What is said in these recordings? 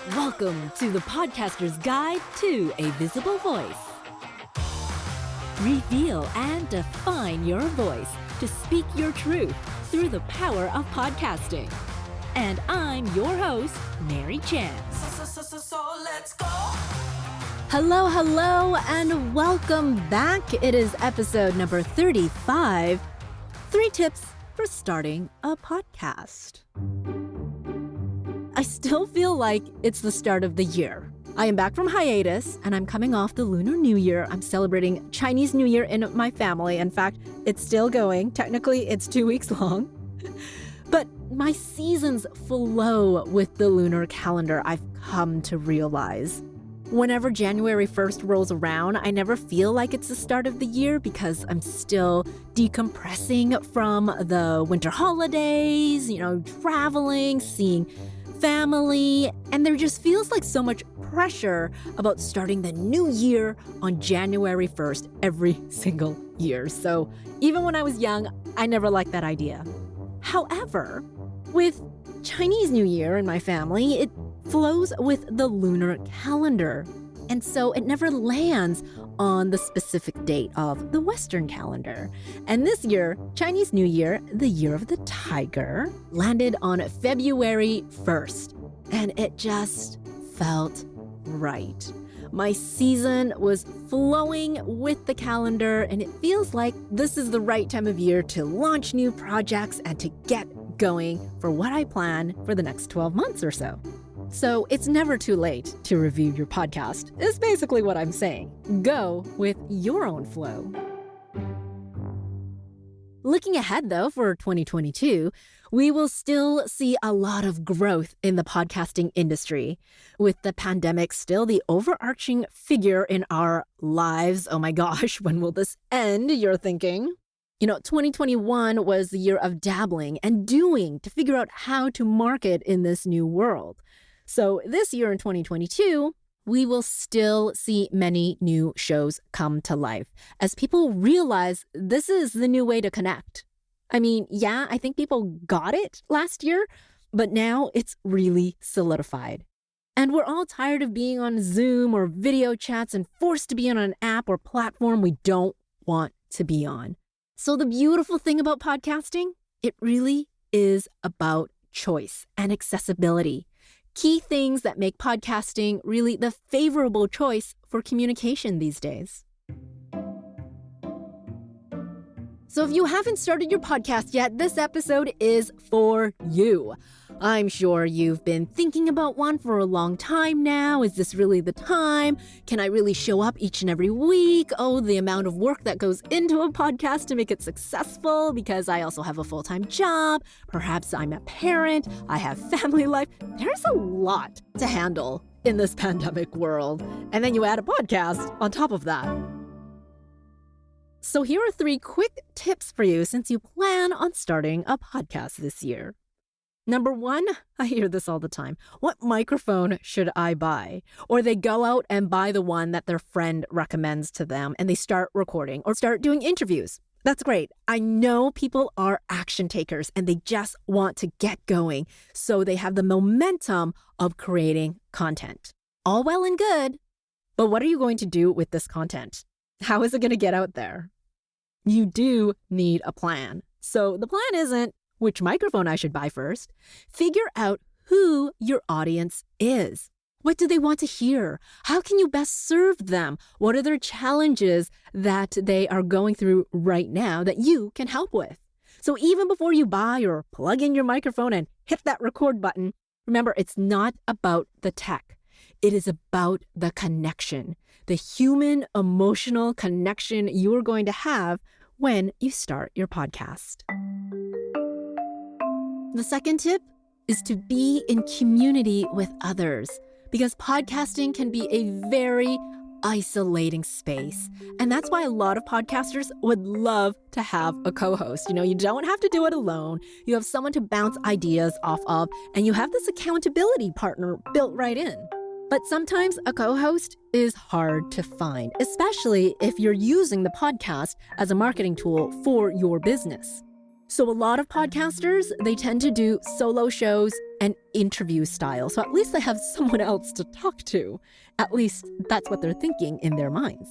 Welcome to the Podcaster's Guide to a Visible Voice. Reveal and define your voice to speak your truth through the power of podcasting. And I'm your host, Mary Chan. So let's go. Hello, and welcome back. It is episode number 35, 3 tips for starting a podcast. I still feel like it's the start of the year. I am back from hiatus, and I'm coming off the Lunar New Year. I'm celebrating Chinese New Year in my family. In fact, it's still going. Technically, it's 2 weeks long. But my seasons flow with the lunar calendar, I've come to realize. Whenever January 1st rolls around, I never feel like it's the start of the year because I'm still decompressing from the winter holidays, traveling, seeing family, and there just feels like so much pressure about starting the new year on January 1st every single year. So even when I was young, I never liked that idea. However, with Chinese New Year in my family, it flows with the lunar calendar. And so it never lands on the specific date of the Western calendar. And this year, Chinese New Year, the year of the tiger, landed on February 1st. And it just felt right. My season was flowing with the calendar, and it feels like this is the right time of year to launch new projects and to get going for what I plan for the next 12 months or so. So it's never too late to review your podcast, is basically what I'm saying. Go with your own flow. Looking ahead, though, for 2022, we will still see a lot of growth in the podcasting industry. With the pandemic still the overarching figure in our lives, oh my gosh, when will this end, you're thinking? 2021 was the year of dabbling and doing to figure out how to market in this new world. So this year in 2022, we will still see many new shows come to life as people realize this is the new way to connect. I think people got it last year, but now it's really solidified. And we're all tired of being on Zoom or video chats and forced to be on an app or platform we don't want to be on. So the beautiful thing about podcasting, it really is about choice and accessibility. Key things that make podcasting really the favorable choice for communication these days. So if you haven't started your podcast yet, this episode is for you. I'm sure you've been thinking about one for a long time now. Is this really the time? Can I really show up each and every week? Oh, the amount of work that goes into a podcast to make it successful because I also have a full-time job. Perhaps I'm a parent. I have family life. There's a lot to handle in this pandemic world. And then you add a podcast on top of that. So here are 3 quick tips for you since you plan on starting a podcast this year. Number 1, I hear this all the time. What microphone should I buy? Or they go out and buy the one that their friend recommends to them and they start recording or start doing interviews. That's great. I know people are action takers and they just want to get going. So they have the momentum of creating content. All well and good. But what are you going to do with this content? How is it going to get out there? You do need a plan. So the plan isn't which microphone I should buy first. Figure out who your audience is. What do they want to hear? How can you best serve them? What are their challenges that they are going through right now that you can help with? So even before you buy or plug in your microphone and hit that record button, remember, it's not about the tech. It is about the connection, the human emotional connection you are going to have when you start your podcast. The second tip is to be in community with others because podcasting can be a very isolating space. And that's why a lot of podcasters would love to have a co-host. You don't have to do it alone. You have someone to bounce ideas off of, and you have this accountability partner built right in. But sometimes a co-host is hard to find, especially if you're using the podcast as a marketing tool for your business. So a lot of podcasters, they tend to do solo shows an interview style. So at least they have someone else to talk to. At least that's what they're thinking in their minds.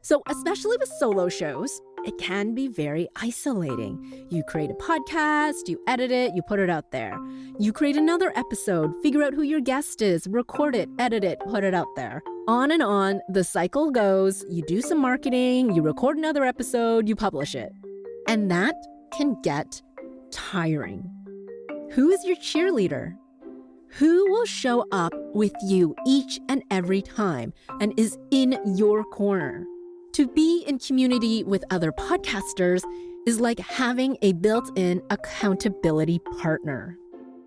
So especially with solo shows, it can be very isolating. You create a podcast, you edit it, you put it out there. You create another episode, figure out who your guest is, record it, edit it, put it out there. On and on, the cycle goes. You do some marketing, you record another episode, you publish it. And that can get tiring. Who is your cheerleader? Who will show up with you each and every time and is in your corner? To be in community with other podcasters is like having a built-in accountability partner.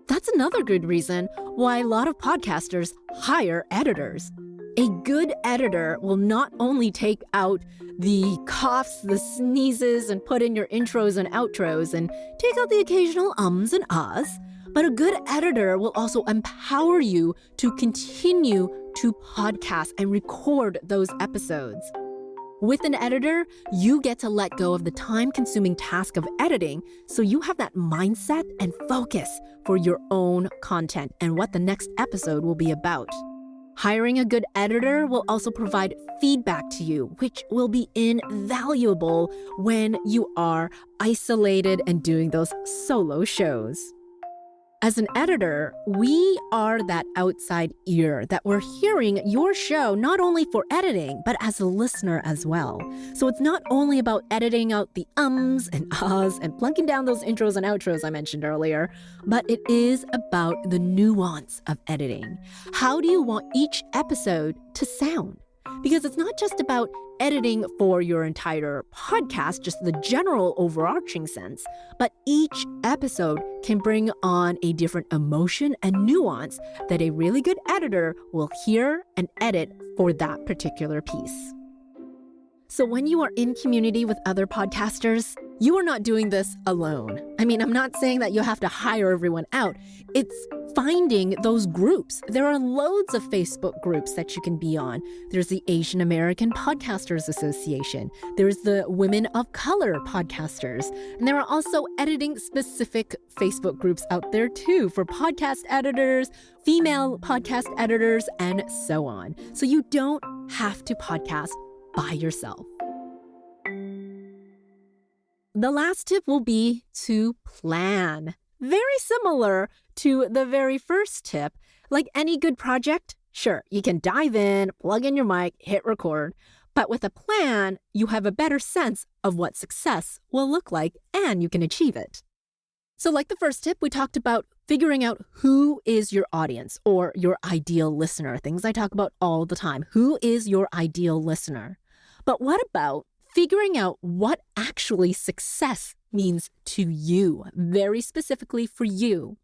That's another good reason why a lot of podcasters hire editors. A good editor will not only take out the coughs, the sneezes, and put in your intros and outros and take out the occasional ums and ahs, but a good editor will also empower you to continue to podcast and record those episodes. With an editor, you get to let go of the time-consuming task of editing, so you have that mindset and focus for your own content and what the next episode will be about. Hiring a good editor will also provide feedback to you, which will be invaluable when you are isolated and doing those solo shows. As an editor, we are that outside ear that we're hearing your show not only for editing, but as a listener as well. So it's not only about editing out the ums and ahs and plunking down those intros and outros I mentioned earlier, but it is about the nuance of editing. How do you want each episode to sound? Because it's not just about editing for your entire podcast, just the general overarching sense, but each episode can bring on a different emotion and nuance that a really good editor will hear and edit for that particular piece. So when you are in community with other podcasters, you are not doing this alone. I mean, I'm not saying that you have to hire everyone out. It's finding those groups. There are loads of Facebook groups that you can be on. There's the Asian American Podcasters Association. There's the Women of Color Podcasters. And there are also editing-specific Facebook groups out there too for podcast editors, female podcast editors, and so on. So you don't have to podcast by yourself. The last tip will be to plan. Very similar to the very first tip. Like any good project, sure, you can dive in, plug in your mic, hit record. But with a plan, you have a better sense of what success will look like and you can achieve it. So like the first tip, we talked about figuring out who is your audience or your ideal listener, things I talk about all the time. Who is your ideal listener? But what about figuring out what actually success means to you, very specifically for you?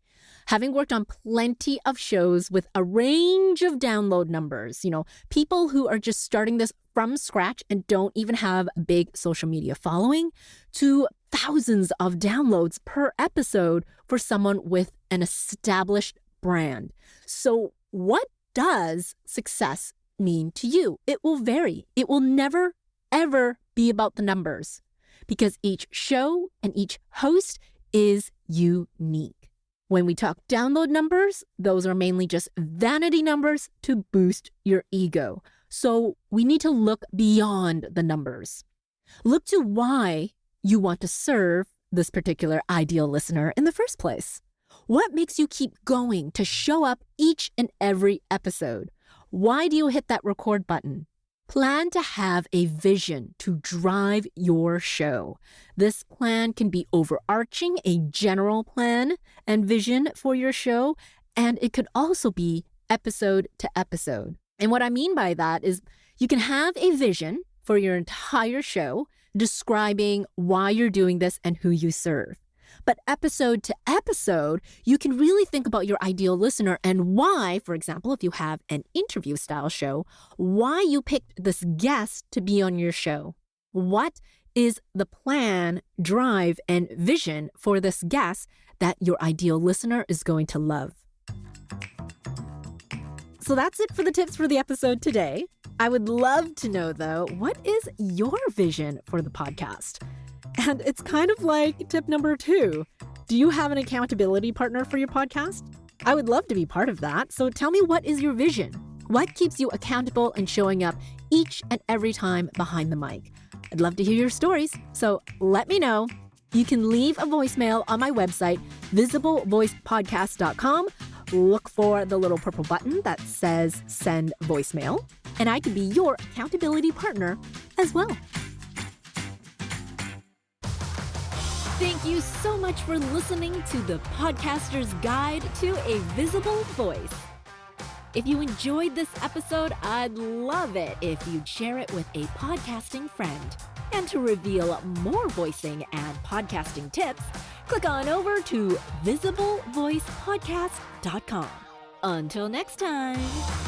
Having worked on plenty of shows with a range of download numbers, people who are just starting this from scratch and don't even have a big social media following, to thousands of downloads per episode for someone with an established brand. So what does success mean to you? It will vary. It will never, ever be about the numbers because each show and each host is unique. When we talk download numbers, those are mainly just vanity numbers to boost your ego. So we need to look beyond the numbers. Look to why you want to serve this particular ideal listener in the first place. What makes you keep going to show up each and every episode? Why do you hit that record button? Plan to have a vision to drive your show. This plan can be overarching, a general plan and vision for your show, and it could also be episode to episode. And what I mean by that is you can have a vision for your entire show describing why you're doing this and who you serve. But episode to episode, you can really think about your ideal listener and why, for example, if you have an interview style show, why you picked this guest to be on your show. What is the plan, drive, and vision for this guest that your ideal listener is going to love? So that's it for the tips for the episode today. I would love to know, though, what is your vision for the podcast? And it's kind of like tip number 2. Do you have an accountability partner for your podcast? I would love to be part of that. So tell me, what is your vision? What keeps you accountable and showing up each and every time behind the mic? I'd love to hear your stories, so let me know. You can leave a voicemail on my website, visiblevoicepodcast.com. Look for the little purple button that says send voicemail, and I can be your accountability partner as well. Thank you so much for listening to the Podcaster's Guide to a Visible Voice. If you enjoyed this episode, I'd love it if you'd share it with a podcasting friend. And to reveal more voicing and podcasting tips, click on over to visiblevoicepodcast.com. Until next time.